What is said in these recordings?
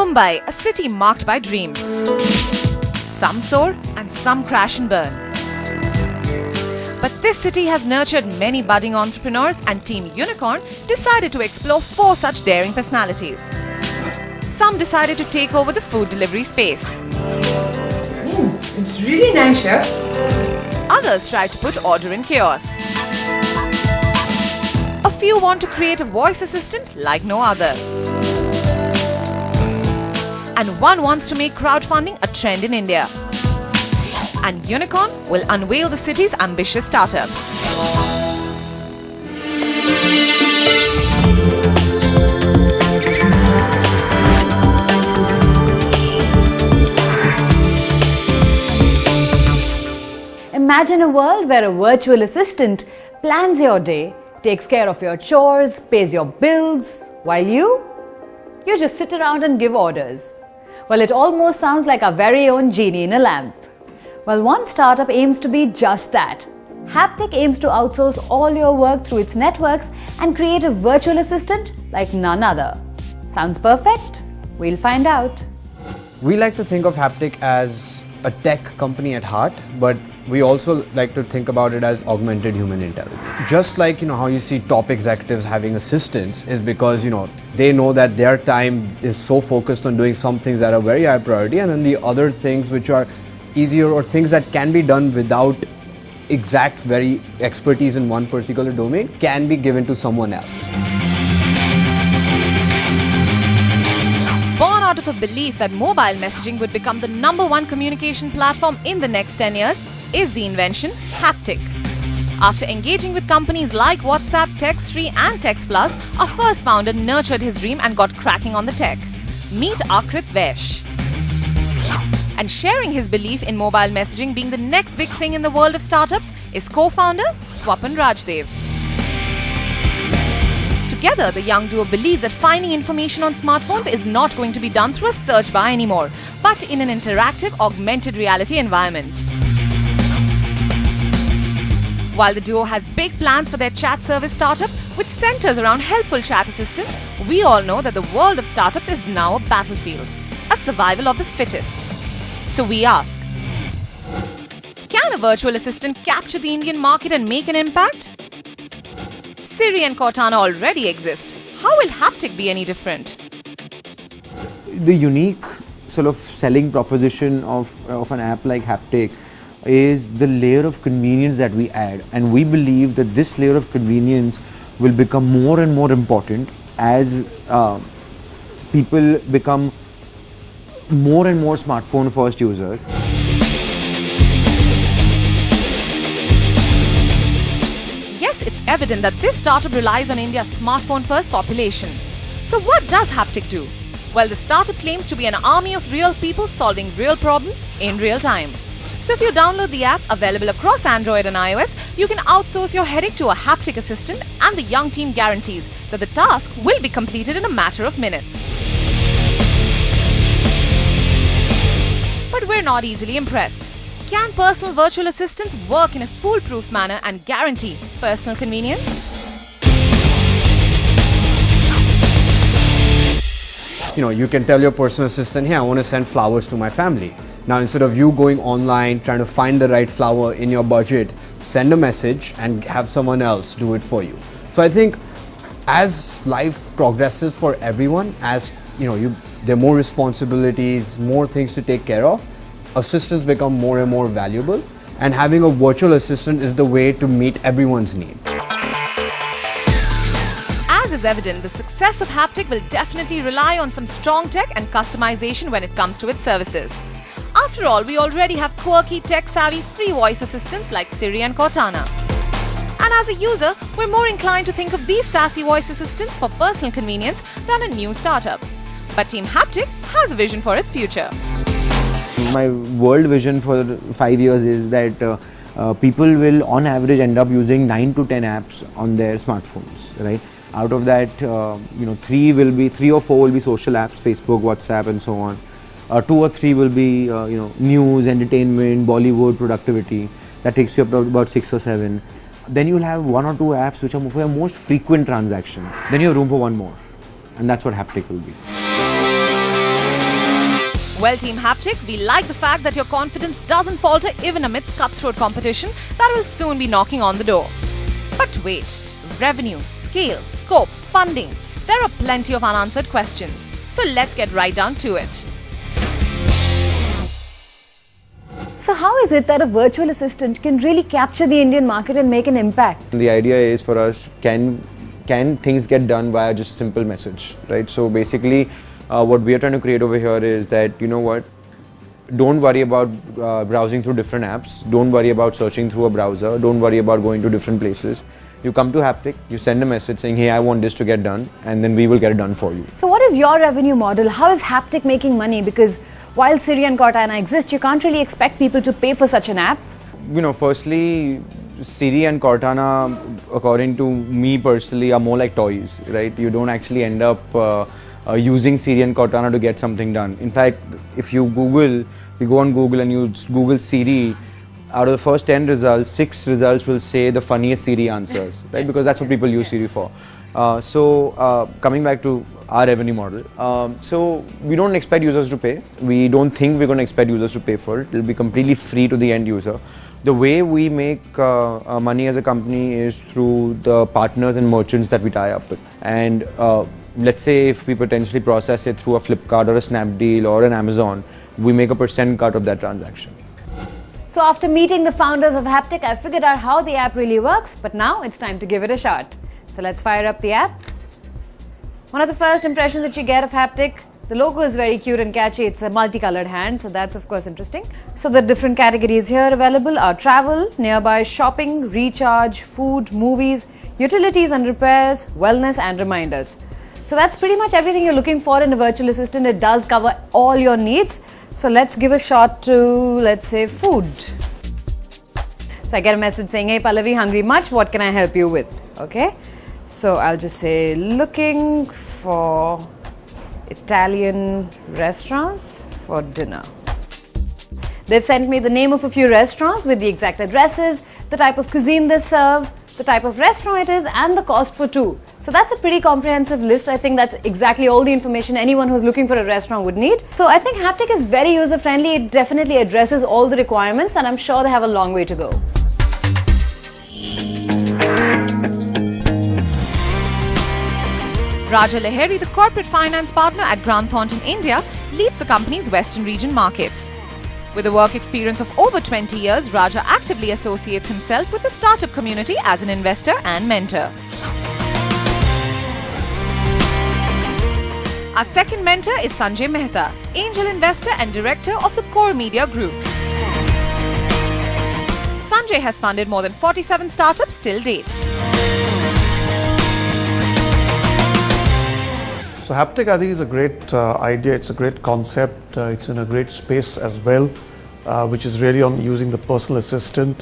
Mumbai, a city marked by dreams. Some soar and some crash and burn. But this city has nurtured many budding entrepreneurs, and Team Unicorn decided to explore 4 such daring personalities. Some decided to take over the food delivery space. It's really nice, Chef. Others tried to put order in chaos. A few want to create a voice assistant like no other. And one wants to make crowdfunding a trend in India. And Unicorn will unveil the city's ambitious startups. Imagine a world where a virtual assistant plans your day, takes care of your chores, pays your bills, while you just sit around and give orders. Well, it almost sounds like our very own genie in a lamp. Well, one startup aims to be just that. Haptik aims to outsource all your work through its networks and create a virtual assistant like none other. Sounds perfect? We'll find out. We like to think of Haptik as a tech company at heart, but we also like to think about it as augmented human intelligence. Just like how you see top executives having assistants is because they know that their time is so focused on doing some things that are very high priority, and then the other things which are easier or things that can be done without exact very expertise in one particular domain can be given to someone else. Born out of a belief that mobile messaging would become the #1 communication platform in the next 10 years is the invention Haptik. After engaging with companies like WhatsApp, Text3 and TextPlus, our first founder nurtured his dream and got cracking on the tech. Meet Akrit Vesh. And sharing his belief in mobile messaging being the next big thing in the world of startups is co-founder Swapan Rajdev. Together, the young duo believes that finding information on smartphones is not going to be done through a search bar anymore, but in an interactive, augmented reality environment. While the duo has big plans for their chat service startup, which centers around helpful chat assistants, we all know that the world of startups is now a battlefield, a survival of the fittest. So we ask, can a virtual assistant capture the Indian market and make an impact? Siri and Cortana already exist. How will Haptik be any different? The unique sort of selling proposition of an app like Haptik is the layer of convenience that we add, and we believe that this layer of convenience will become more and more important as people become more and more smartphone first users. Yes, it's evident that this startup relies on India's smartphone first population. So what does Haptik do? Well, the startup claims to be an army of real people solving real problems in real time. So if you download the app, available across Android and iOS, you can outsource your headache to a Haptik assistant, and the young team guarantees that the task will be completed in a matter of minutes. But we're not easily impressed. Can personal virtual assistants work in a foolproof manner and guarantee personal convenience? You can tell your personal assistant, hey, I want to send flowers to my family. Now, instead of you going online, trying to find the right flower in your budget, send a message and have someone else do it for you. So I think as life progresses for everyone, as there are more responsibilities, more things to take care of, assistants become more and more valuable, and having a virtual assistant is the way to meet everyone's need. As is evident, the success of Haptik will definitely rely on some strong tech and customization when it comes to its services. After all, we already have quirky, tech-savvy, free voice assistants like Siri and Cortana. And as a user, we're more inclined to think of these sassy voice assistants for personal convenience than a new startup. But Team Haptik has a vision for its future. My world vision for 5 years is that people will on average end up using 9 to 10 apps on their smartphones, right? Out of that, 3 or 4 will be social apps, Facebook, WhatsApp and so on. 2 or 3 will be news, entertainment, Bollywood, productivity. That takes you up to about 6 or 7. Then you'll have 1 or 2 apps which are for your most frequent transaction. Then you have room for 1 more. And that's what Haptik will be. Well, Team Haptik, we like the fact that your confidence doesn't falter even amidst cutthroat competition that will soon be knocking on the door. But wait, revenue, scale, scope, funding, there are plenty of unanswered questions. So let's get right down to it. So how is it that a virtual assistant can really capture the Indian market and make an impact? The idea is for us, can things get done via just simple message, right? So basically, what we are trying to create over here is that, you know what, don't worry about browsing through different apps, don't worry about searching through a browser, don't worry about going to different places. You come to Haptik, you send a message saying, hey, I want this to get done, and then we will get it done for you. So what is your revenue model? How is Haptik making money? Because while Siri and Cortana exist, you can't really expect people to pay for such an app. You know, firstly, Siri and Cortana, according to me personally, are more like toys, right? You don't actually end up using Siri and Cortana to get something done. In fact, if you go on Google and you Google Siri, out of the first 10 results, 6 results will say the funniest Siri answers, right? Because that's what people use Siri for. Coming back to our revenue model, so we don't expect users to pay. We don't think we're going to expect users to pay for it. It'll be completely free to the end user. The way we make money as a company is through the partners and merchants that we tie up with. And let's say if we potentially process it through a Flipkart or a Snapdeal or an Amazon, we make a % cut of that transaction. So after meeting the founders of Haptik, I figured out how the app really works, but now it's time to give it a shot. So let's fire up the app. One of the first impressions that you get of Haptik, the logo is very cute and catchy. It's a multicolored hand, so that's of course interesting. So the different categories here available are travel, nearby shopping, recharge, food, movies, utilities and repairs, wellness and reminders. So that's pretty much everything you're looking for in a virtual assistant. It does cover all your needs. So let's give a shot to, let's say, food. So I get a message saying, hey Pallavi, hungry much? What can I help you with? Okay. So I'll just say, looking for Italian restaurants for dinner. They've sent me the name of a few restaurants with the exact addresses, the type of cuisine they serve, the type of restaurant it is, and the cost for two. So that's a pretty comprehensive list. I think that's exactly all the information anyone who's looking for a restaurant would need. So I think Haptik is very user-friendly. It definitely addresses all the requirements, and I'm sure they have a long way to go. Raja Lahiri, the corporate finance partner at Grant Thornton India, leads the company's Western region markets. With a work experience of over 20 years, Raja actively associates himself with the startup community as an investor and mentor. Our second mentor is Sanjay Mehta, angel investor and director of the Core Media Group. Sanjay has funded more than 47 startups till date. So Haptik, I think, is a great idea. It's a great concept. It's in a great space as well, which is really on using the personal assistant,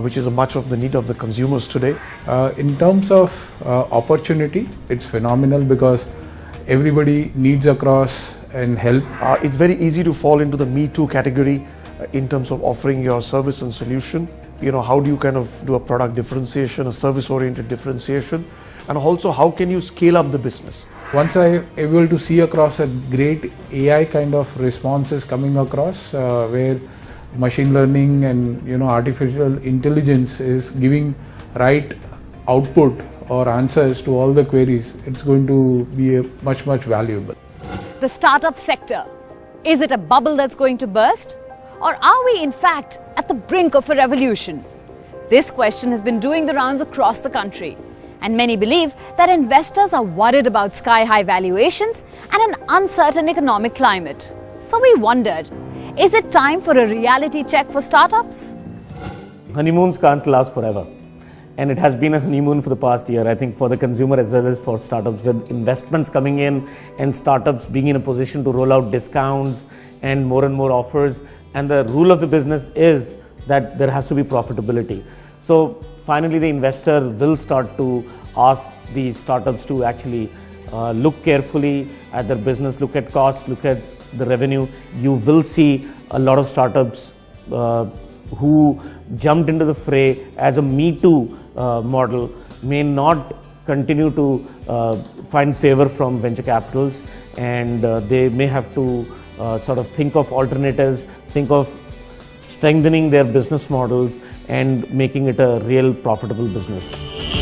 which is much of the need of the consumers today. In terms of opportunity, it's phenomenal because everybody needs across and help. It's very easy to fall into the Me Too category in terms of offering your service and solution. You know, how do you kind of do a product differentiation, a service-oriented differentiation, and also how can you scale up the business? Once I'm able to see across a great AI kind of responses coming across where machine learning and artificial intelligence is giving right output or answers to all the queries, it's going to be much valuable. The startup sector, is it a bubble that's going to burst? Or are we in fact at the brink of a revolution? This question has been doing the rounds across the country. And many believe that investors are worried about sky-high valuations and an uncertain economic climate. So we wondered, is it time for a reality check for startups? Honeymoons can't last forever. And it has been a honeymoon for the past year, I think, for the consumer as well as for startups, with investments coming in and startups being in a position to roll out discounts and more offers. And the rule of the business is that there has to be profitability. So finally, the investor will start to ask the startups to actually look carefully at their business, look at costs, look at the revenue. You will see a lot of startups who jumped into the fray as a Me Too model may not continue to find favor from venture capitals, and they may have to sort of think of alternatives, think of strengthening their business models and making it a real profitable business.